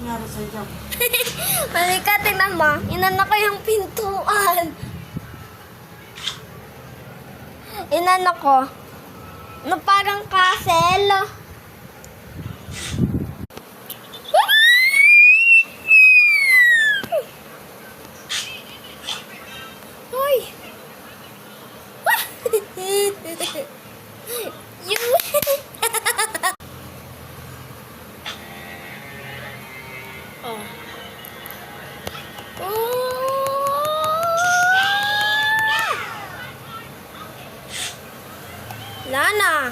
Nangyari sa'yo. Halika, tingnan mo. Inana ko yung pintuan. Inana ko. No, parang castle. Hoy! You! Oh. Lana.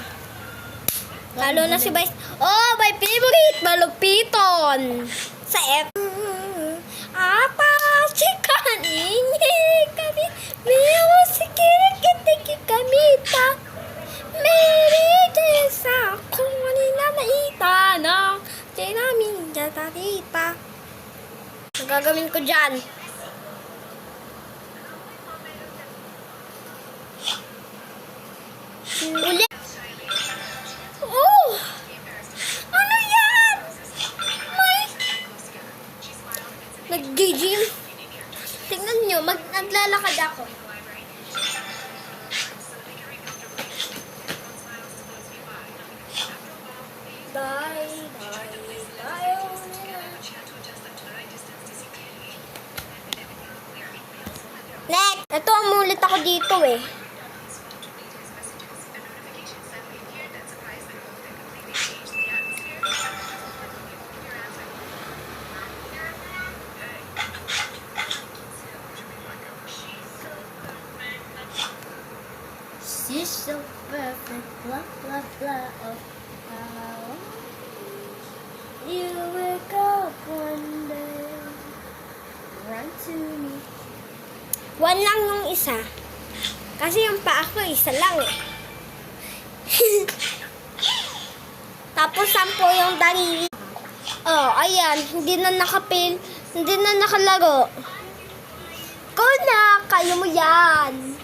Lalo na si Vice. Oh, my favorite. Malugpiton. Sa F. Apa, chikan. Ingi kami. Mewa sikira kitiki kamita. Meri desa. Kuni na naita na. Tinamin jata dita. Ang gagawin ko dyan. Uli. Oh! Ano yan? May... Nag-gym. Tingnan nyo, naglalakad ako. Next! Ito, amulit ako dito eh. She's so perfect, blah blah blah. Oh, how you wake up one day, run to me. One lang yung isa. Kasi yung paa ko, isa lang eh. Tapos 10 yung daliri. Oh, ayan. Hindi na nakapil. Hindi na nakalaro. Go na! Kaya mo yan.